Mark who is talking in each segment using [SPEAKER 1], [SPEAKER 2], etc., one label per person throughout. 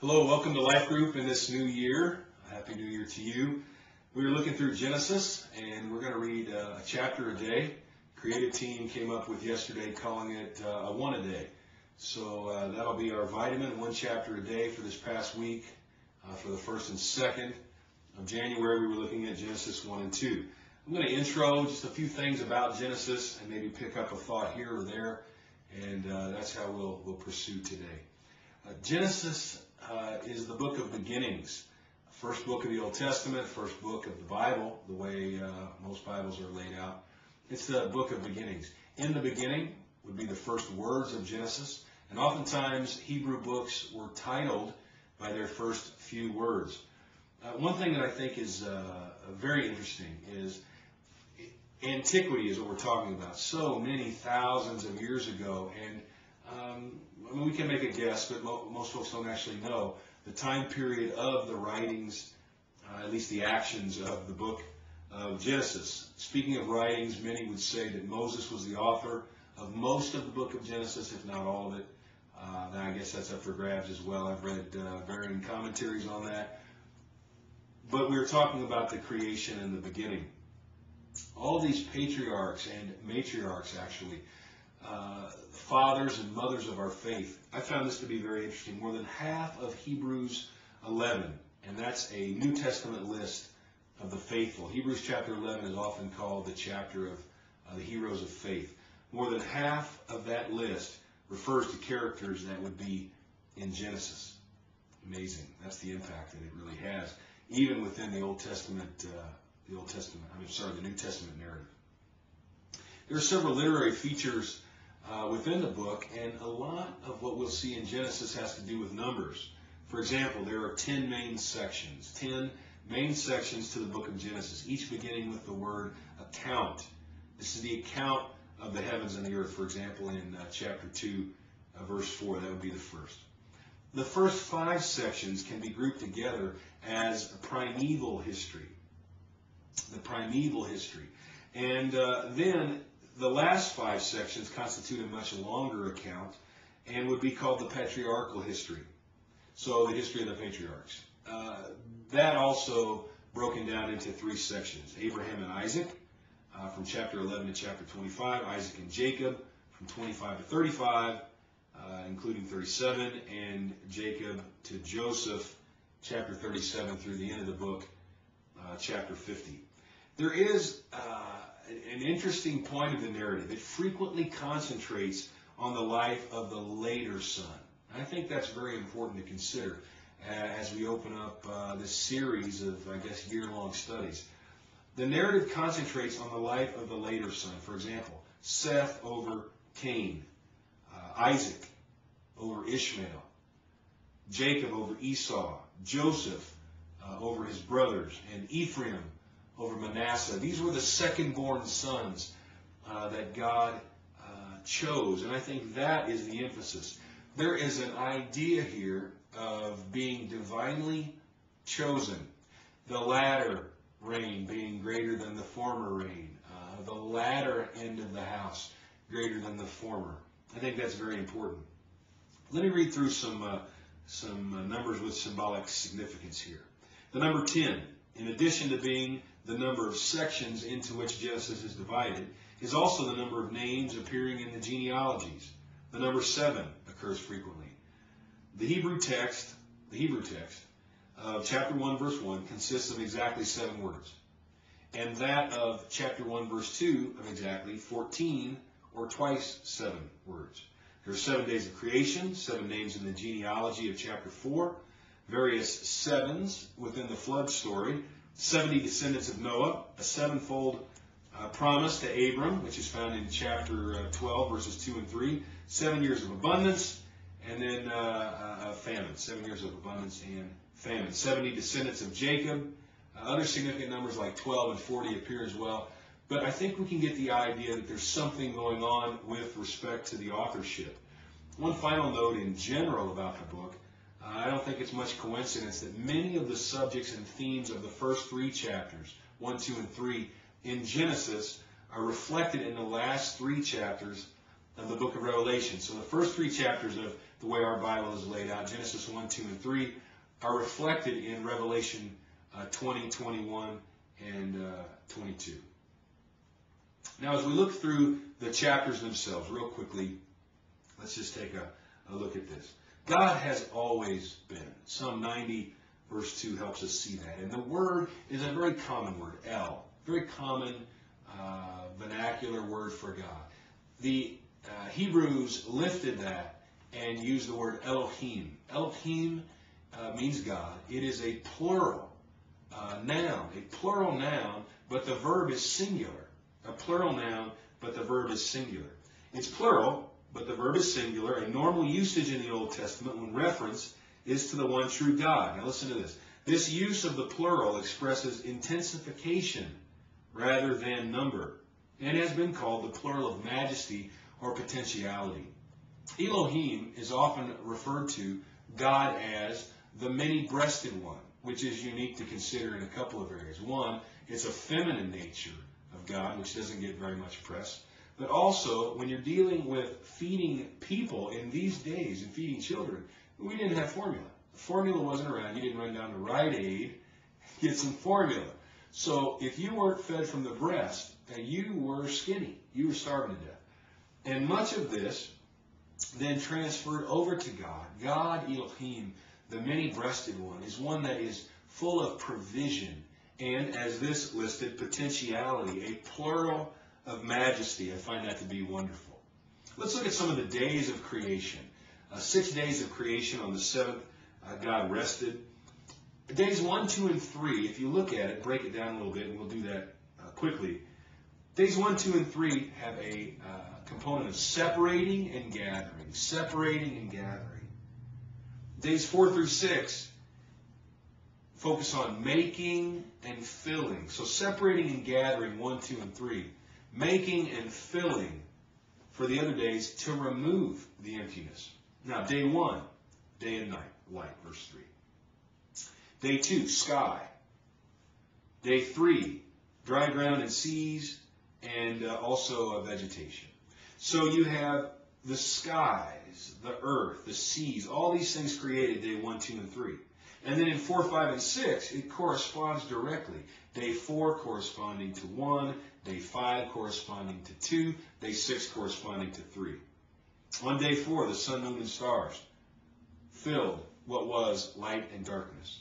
[SPEAKER 1] Hello, welcome to Life Group in this new year. Happy New Year to you. We are looking through Genesis, and we're going to read a chapter a day. Creative team came up with yesterday calling it a one a day. So that'll be our vitamin, one chapter a day for this past week. For the 1st and 2nd of January, we were looking at Genesis 1 and 2. I'm going to intro just a few things about Genesis and maybe pick up a thought here or there, and that's how we'll pursue today. Genesis is the book of beginnings. First book of the Old Testament, first book of the Bible, the way most Bibles are laid out. It's the book of beginnings. In the beginning would be the first words of Genesis, and oftentimes Hebrew books were titled by their first few words. One thing that I think is very interesting is antiquity is what we're talking about. So many thousands of years ago, and I mean, we can make a guess, but most folks don't actually know the time period of the writings, at least the actions of the book of Genesis. Speaking of writings, many would say that Moses was the author of most of the book of Genesis, if not all of it. Now, I guess that's up for grabs as well. I've read varying commentaries on that. But we're talking about the creation and the beginning. All these patriarchs and matriarchs, actually, fathers and mothers of our faith. I found this to be very interesting. More than half of Hebrews 11, and that's a New Testament list of the faithful. Hebrews chapter 11 is often called the chapter of the heroes of faith. More than half of that list refers to characters that would be in Genesis. Amazing. That's the impact that it really has, even within the New Testament narrative. There are several literary features within the book, and a lot of what we'll see in Genesis has to do with numbers. For example, there are 10 main sections. 10 main sections to the book of Genesis, each beginning with the word account. This is the account of the heavens and the earth, for example, in chapter 2, verse 4. That would be the first. The first 5 sections can be grouped together as primeval history. The primeval history. And then the last 5 sections constitute a much longer account and would be called the patriarchal history. So the history of the patriarchs. That also broken down into 3 sections. Abraham and Isaac from chapter 11 to chapter 25. Isaac and Jacob from 25 to 35, including 37. And Jacob to Joseph, chapter 37 through the end of the book, chapter 50. There is an interesting point of the narrative. It frequently concentrates on the life of the later son. And I think that's very important to consider as we open up this series of, I guess, year-long studies. The narrative concentrates on the life of the later son. For example, Seth over Cain, Isaac over Ishmael, Jacob over Esau, Joseph over his brothers, and Ephraim over Manasseh. These were the second-born sons that God chose, and I think that is the emphasis. There is an idea here of being divinely chosen, the latter rain being greater than the former rain, the latter end of the house greater than the former. I think that's very important. Let me read through some numbers with symbolic significance here. The number 10, in addition to being the number of sections into which Genesis is divided, is also the number of names appearing in the genealogies. The number 7 occurs frequently. The Hebrew text of chapter 1, verse 1 consists of exactly 7 words. And that of chapter 1, verse 2 of exactly 14, or twice 7 words. There are 7 days of creation, 7 names in the genealogy of chapter 4, various 7s within the flood story, 70 descendants of Noah, a 7-fold promise to Abram, which is found in chapter 12, verses 2 and 3, 7 years of abundance, and then a famine, 7 years of abundance and famine. 70 descendants of Jacob, other significant numbers like 12 and 40 appear as well. But I think we can get the idea that there's something going on with respect to the authorship. One final note in general about the book. I don't think it's much coincidence that many of the subjects and themes of the first 3 chapters, 1, 2, and 3, in Genesis are reflected in the last 3 chapters of the book of Revelation. So the first 3 chapters of the way our Bible is laid out, Genesis 1, 2, and 3, are reflected in Revelation 20, 21, and 22. Now, as we look through the chapters themselves, real quickly, let's just take a look at this. God has always been. Psalm 90, verse 2 helps us see that. And the word is a very common word, El. Very common vernacular word for God. The Hebrews lifted that and used the word Elohim. Elohim means God. It is a plural noun, but the verb is singular. A plural noun, but the verb is singular. It's plural, but the verb is singular. A normal usage in the Old Testament when reference is to the one true God. Now listen to this. This use of the plural expresses intensification rather than number, and has been called the plural of majesty or potentiality. Elohim is often referred to God as the many-breasted one, which is unique to consider in a couple of areas. One, it's a feminine nature of God, which doesn't get very much press. But also, when you're dealing with feeding people in these days and feeding children, we didn't have formula. The formula wasn't around. You didn't run down to Rite Aid and get some formula. So if you weren't fed from the breast, you were skinny. You were starving to death. And much of this then transferred over to God. God, Elohim, the many-breasted one, is one that is full of provision and, as this listed, potentiality, a plural of majesty. I find that to be wonderful. Let's look at some of the days of creation. 6 days of creation. On the 7th, God rested. Days 1, 2, and 3, if you look at it, break it down a little bit, and we'll do that quickly. Days 1, 2, and 3 have a component of separating and gathering. Separating and gathering. Days 4 through 6 focus on making and filling. So separating and gathering, 1, 2, and 3. Making and filling for the other days to remove the emptiness. Now, day 1, day and night, light, verse 3. Day 2, sky. Day 3, dry ground and seas, and also vegetation. So you have the skies, the earth, the seas, all these things created day 1, 2, and 3. And then in 4, 5, and 6, it corresponds directly. Day 4 corresponding to 1, day 5 corresponding to 2, day 6 corresponding to 3. On day 4, the sun, moon, and stars filled what was light and darkness.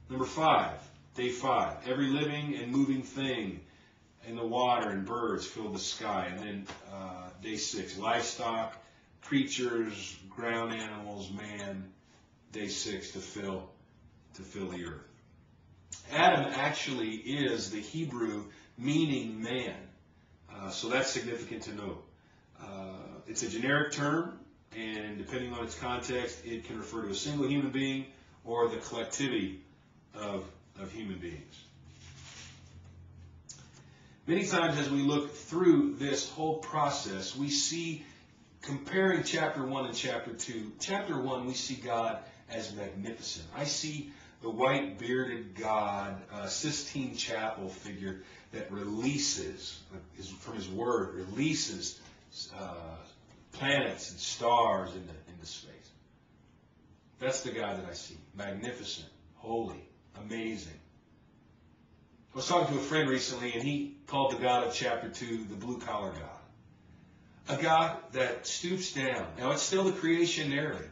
[SPEAKER 1] Number 5, day 5, every living and moving thing in the water and birds filled the sky. And then day 6, livestock, creatures, ground animals, man. Day 6, to fill the earth. Adam actually is the Hebrew meaning man. So that's significant to note. It's a generic term, and depending on its context, it can refer to a single human being or the collectivity of human beings. Many times as we look through this whole process, we see, comparing chapter 1 and chapter 2, chapter 1 we see God as magnificent. I see the white bearded God, Sistine Chapel figure that releases, from his word, releases planets and stars into space. That's the God that I see. Magnificent, holy, amazing. I was talking to a friend recently, and he called the God of chapter 2 the blue-collar God. A God that stoops down. Now, it's still the creation narrative,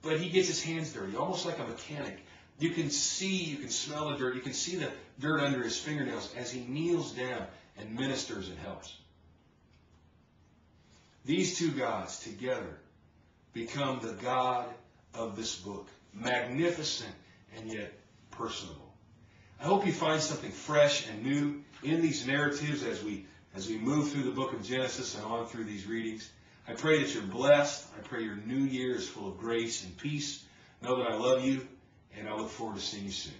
[SPEAKER 1] but he gets his hands dirty, almost like a mechanic. You can see, you can smell the dirt, you can see the dirt under his fingernails as he kneels down and ministers and helps. These two gods together become the God of this book. Magnificent and yet personable. I hope you find something fresh and new in these narratives as we move through the book of Genesis and on through these readings. I pray that you're blessed. I pray your new year is full of grace and peace. Know that I love you, and I look forward to seeing you soon.